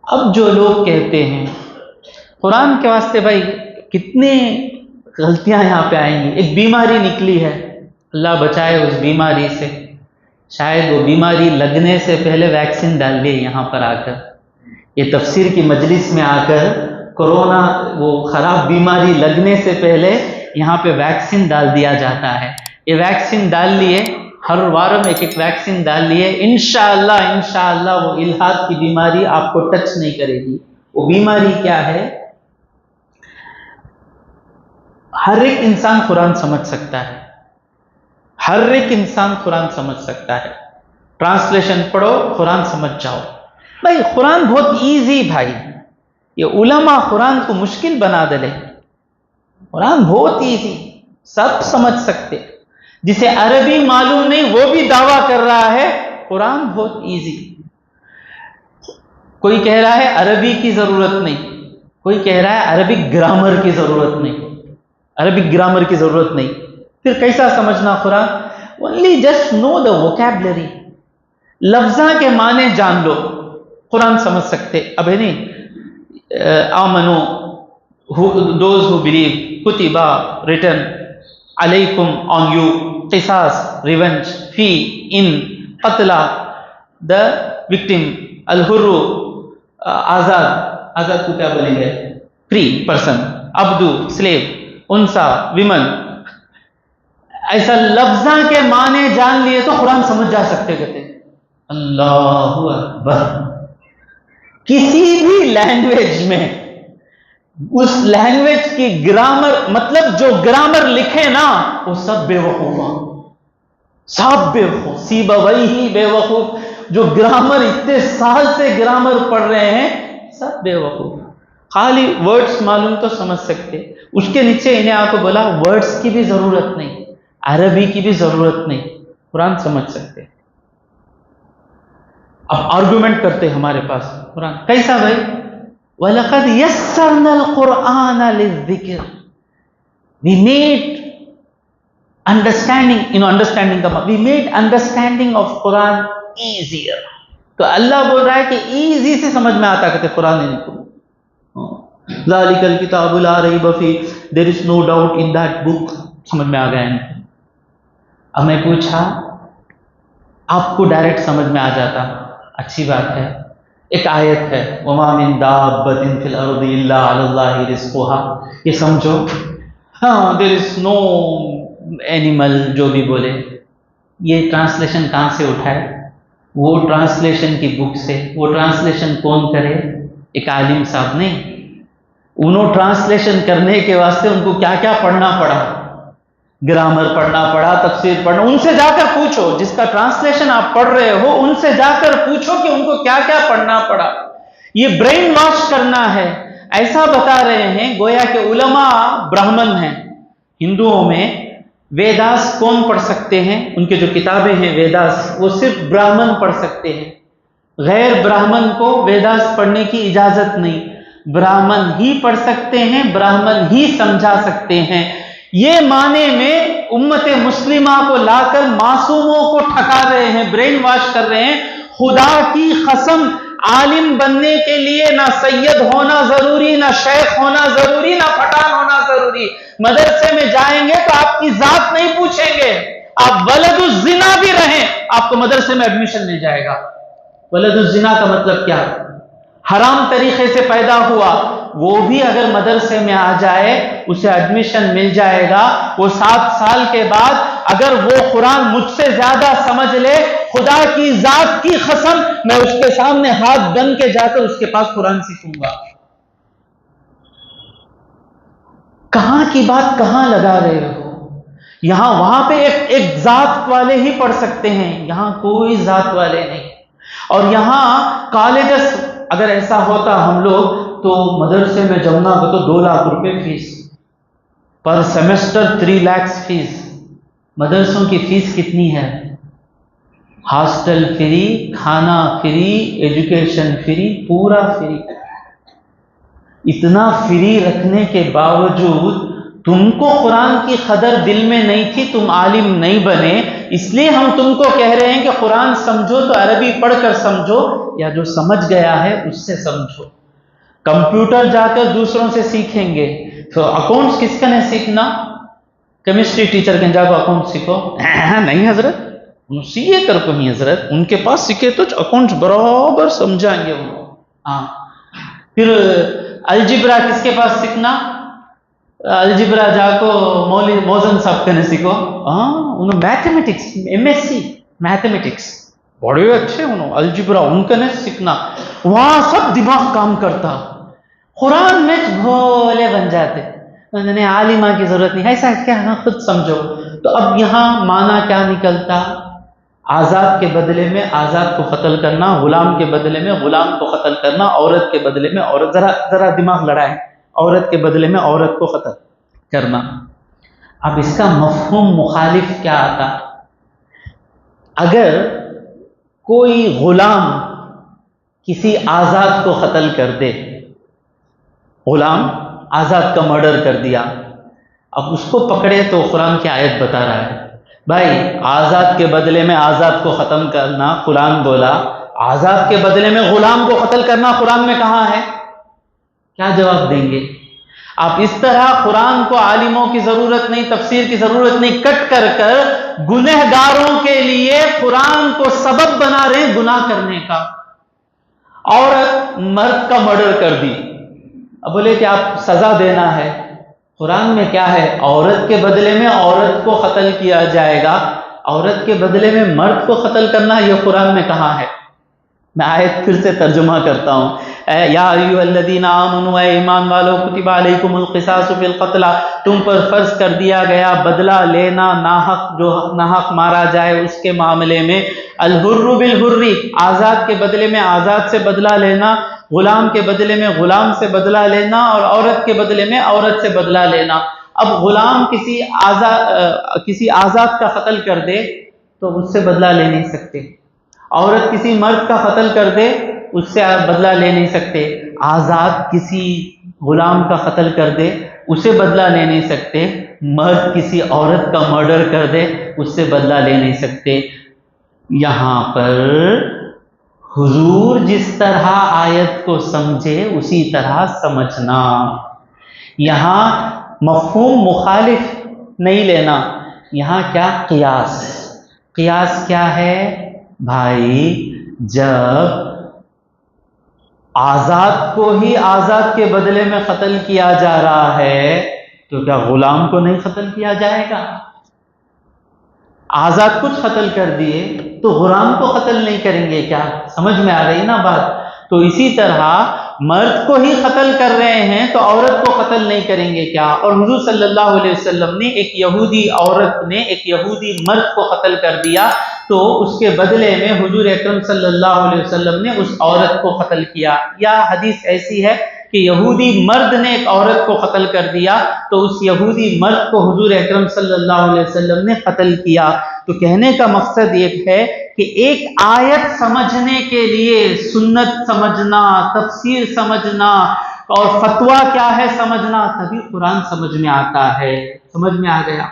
اب جو لوگ کہتے ہیں قرآن کے واسطے بھائی کتنے غلطیاں یہاں پہ آئیں گی. ایک بیماری نکلی ہے، اللہ بچائے اس بیماری سے. شاید وہ بیماری لگنے سے پہلے ویکسین ڈال دیے یہاں پر آ کر. یہ تفسیر کی مجلس میں آ کر کورونا وہ خراب بیماری لگنے سے پہلے یہاں پہ ویکسین ڈال دیا جاتا ہے. یہ ویکسین ڈال لیے، ہر وار میں ایک ویکسین ڈال لیے، انشاءاللہ وہ الحاد کی بیماری آپ کو ٹچ نہیں کرے گی. وہ بیماری کیا ہے؟ ہر ایک انسان قرآن سمجھ سکتا ہے، ہر ایک انسان قرآن سمجھ سکتا ہے. ٹرانسلیشن پڑھو، قرآن سمجھ جاؤ. بھائی قرآن بہت ایزی بھائی. یہ علماء قرآن کو مشکل بنا دے. قرآن بہت ایزی، سب سمجھ سکتے. جسے عربی معلوم نہیں وہ بھی دعویٰ کر رہا ہے قرآن بہت ایزی. کوئی کہہ رہا ہے عربی کی ضرورت نہیں، کوئی کہہ رہا ہے عربک گرامر کی ضرورت نہیں، عربک گرامر کی ضرورت نہیں. پھر کیسا سمجھنا قرآن؟ اونلی جسٹ نو دا ووکیبلری، لفظاں کے معنی جان لو، قرآن سمجھ سکتے. اب ہے نہیں آمنو دوز ہو بلیو، کتبا ریٹن علیکم آن یو، قصاص ریونج، فی ان قتلا دا وکٹم، الحر آزاد کو کیا بولیں گے؟ فری پرسن، عبدو سلیو، انسا ویمن. ایسا لفظاں کے معنی جان لیے تو قرآن سمجھ جا سکتے. کہتے اللہ اکبر. کسی بھی لینگویج میں اس لینگویج کی گرامر، مطلب جو گرامر لکھے نا وہ سب بے وقوف، سب بے وقوف. سیبویہ بے وقوف، جو گرامر اتنے سال سے گرامر پڑھ رہے ہیں سب بے وقوف. خالی ورڈز معلوم تو سمجھ سکتے. اس کے نیچے انہیں آپ کو بولا ورڈز کی بھی ضرورت نہیں، عربی کی بھی ضرورت نہیں، قرآن سمجھ سکتے. اب آرگومنٹ کرتے ہمارے پاس قرآن کیسا بھائی؟ وَلَقَدْ يَسَّرْنَا الْقُرْآنَ لِلذِّكْرِ. We made understanding کا we made understanding of Quran easier. تو اللہ بول رہا ہے کہ ایزی سے سمجھ میں آتا کہتے قرآن ان کو. ذَلِكَ الْكِتَابُ لَا رَيْبَ فِيهِ. There is no doubt in that book. سمجھ میں آ گیا ان کو. اب میں پوچھا، آپ کو ڈائریکٹ سمجھ میں آ جاتا، اچھی بات ہے. ایک آیت ہے وَمَا مِن دَابَّةٍ فِي الْأَرْضِ إِلَّا عَلَى اللَّهِ رِزْقُهَا. یہ سمجھو. ہاں there is no animal، جو بھی بولے. یہ ٹرانسلیشن کہاں سے اٹھائے؟ وہ ٹرانسلیشن کی بک سے. وہ ٹرانسلیشن کون کرے؟ ایک عالم صاحب نہیں. انہوں ٹرانسلیشن کرنے کے واسطے ان کو کیا کیا پڑھنا پڑا، گرامر پڑھنا پڑا، تفسیر پڑھنا. ان سے جا کر پوچھو، جس کا ٹرانسلیشن آپ پڑھ رہے ہو ان سے جا کر پوچھو کہ ان کو کیا کیا پڑھنا پڑا. یہ برین واش کرنا ہے. ایسا بتا رہے ہیں گویا کہ علماء برہمن ہیں. ہندوؤں میں ویداس کون پڑھ سکتے ہیں؟ ان کے جو کتابیں ہیں ویداس، وہ صرف برہمن پڑھ سکتے ہیں. غیر برہمن کو ویداس پڑھنے کی اجازت نہیں. برہمن ہی پڑھ سکتے ہیں، برہمن ہی سمجھا سکتے ہیں. یہ معنی میں امت مسلمہ کو لا کر معصوموں کو ٹھکا رہے ہیں، برین واش کر رہے ہیں. خدا کی قسم، عالم بننے کے لیے نہ سید ہونا ضروری، نہ شیخ ہونا ضروری، نہ پٹھان ہونا ضروری. مدرسے میں جائیں گے تو آپ کی ذات نہیں پوچھیں گے. آپ ولد الزنا بھی رہیں آپ کو مدرسے میں ایڈمیشن مل جائے گا. ولد الزنا کا مطلب کیا؟ حرام طریقے سے پیدا ہوا، وہ بھی اگر مدرسے میں آ جائے اسے ایڈمیشن مل جائے گا. وہ 7 سال کے بعد اگر وہ قرآن مجھ سے زیادہ سمجھ لے، خدا کی ذات کی قسم میں اس کے سامنے ہاتھ بن کے جا کر اس کے پاس قرآن سیکھوں گا. کہاں کی بات کہاں لگا رہے ہو؟ یہاں وہاں پہ ایک ذات والے ہی پڑھ سکتے ہیں، یہاں کوئی ذات والے نہیں. اور یہاں کالجز اگر ایسا ہوتا ہم لوگ تو مدرسے میں جمنا کو تو 2 لاکھ روپے فیس پر سیمسٹر، 3 لاکھ فیس. مدرسوں کی فیس کتنی ہے؟ ہاسٹل فری، کھانا فری، ایجوکیشن فری، پورا فری. اتنا فری رکھنے کے باوجود تم کو قرآن کی قدر دل میں نہیں تھی، تم عالم نہیں بنے، اس لیے ہم تم کو کہہ رہے ہیں کہ قرآن سمجھو تو عربی پڑھ کر سمجھو، یا جو سمجھ گیا ہے اس سے سمجھو۔ کمپیوٹر جا کر دوسروں سے سیکھیں گے تو اکاؤنٹس کس کا نہیں سیکھنا؟ کیمسٹری ٹیچر کے جا کو اکاؤنٹ سیکھو، نہیں حضرت، سیکھے کر کو نہیں حضرت، ان کے پاس سیکھے تو اکاؤنٹس برابر سمجھائیں گے ان کو۔ ہاں، پھر الجبرا کس کے پاس سیکھنا؟ الجبرا جا کو موزن صاحب کے نے سیکھو، انہوں mathematics M S C mathematics بڑے اچھے، انہوں الجبرا ان کا نے سیکھنا، وہاں سب دماغ کام کرتا، قرآن میں بھولے بن جاتے، عالمہ کی ضرورت نہیں، ایسا کیا، خود سمجھو۔ تو اب یہاں معنی کیا نکلتا؟ آزاد کے بدلے میں آزاد کو قتل کرنا، غلام کے بدلے میں غلام کو قتل کرنا، عورت کے بدلے میں عورت، ذرا دماغ لڑائیں، عورت کے بدلے میں عورت کو قتل کرنا۔ اب اس کا مفہوم مخالف کیا آتا؟ اگر کوئی غلام کسی آزاد کو قتل کر دے، غلام آزاد کا مرڈر کر دیا، اب اس کو پکڑے تو قرآن کی آیت بتا رہا ہے بھائی آزاد کے بدلے میں آزاد کو ختم کرنا، قرآن بولا آزاد کے بدلے میں غلام کو قتل کرنا قرآن میں کہاں ہے؟ کیا جواب دیں گے آپ؟ اس طرح قرآن کو عالموں کی ضرورت نہیں، تفسیر کی ضرورت نہیں، کٹ کر گنہگاروں کے لیے قرآن کو سبب بنا رہے ہیں گناہ کرنے کا۔ عورت مرد کا مرڈر کر دی، اب بولے کہ آپ سزا دینا ہے، قرآن میں کیا ہے؟ عورت کے بدلے میں عورت کو قتل کیا جائے گا، عورت کے بدلے میں مرد کو قتل کرنا یہ قرآن میں کہاں ہے؟ میں آیت پھر سے ترجمہ کرتا ہوں، یا ایھا الذین آمنوا، اے ایمان والو، کتب علیکم القصاص فی القتل، تم پر فرض کر دیا گیا بدلہ لینا، ناحق جو ناحق مارا جائے اس کے معاملے میں، الحر بالحر، آزاد کے بدلے میں آزاد سے بدلہ لینا، غلام کے بدلے میں غلام سے بدلہ لینا، اور عورت کے بدلے میں عورت سے بدلہ لینا۔ اب غلام کسی آزاد کا قتل کر دے تو اس سے بدلہ لے نہیں سکتے، عورت کسی مرد کا قتل کر دے اس سے بدلہ لے نہیں سکتے، آزاد کسی غلام کا قتل کر دے اسے بدلہ لے نہیں سکتے، مرد کسی عورت کا مرڈر کر دے اس سے بدلہ لے نہیں سکتے۔ یہاں پر حضور جس طرح آیت کو سمجھے اسی طرح سمجھنا، یہاں مفہوم مخالف نہیں لینا، یہاں کیا؟ قیاس۔ قیاس کیا ہے بھائی؟ جب آزاد کو ہی آزاد کے بدلے میں قتل کیا جا رہا ہے تو کیا غلام کو نہیں قتل کیا جائے گا؟ آزاد کچھ قتل کر دیے تو غلام کو قتل نہیں کریں گے کیا؟ سمجھ میں آ رہی نا بات؟ تو اسی طرح مرد کو ہی قتل کر رہے ہیں تو عورت کو قتل نہیں کریں گے کیا؟ اور حضور صلی اللہ علیہ وسلم نے ایک یہودی عورت نے ایک یہودی مرد کو قتل کر دیا تو اس کے بدلے میں حضور اکرم صلی اللہ علیہ وسلم نے اس عورت کو قتل کیا۔ یا حدیث ایسی ہے کہ یہودی مرد نے ایک عورت کو قتل کر دیا تو اس یہودی مرد کو حضور اکرم صلی اللہ علیہ وسلم نے قتل کیا۔ تو کہنے کا مقصد یہ ہے کہ ایک آیت سمجھنے کے لیے سنت سمجھنا، تفسیر سمجھنا اور فتویٰ کیا ہے سمجھنا، تبھی قرآن سمجھ میں آتا ہے۔ سمجھ میں آ گیا؟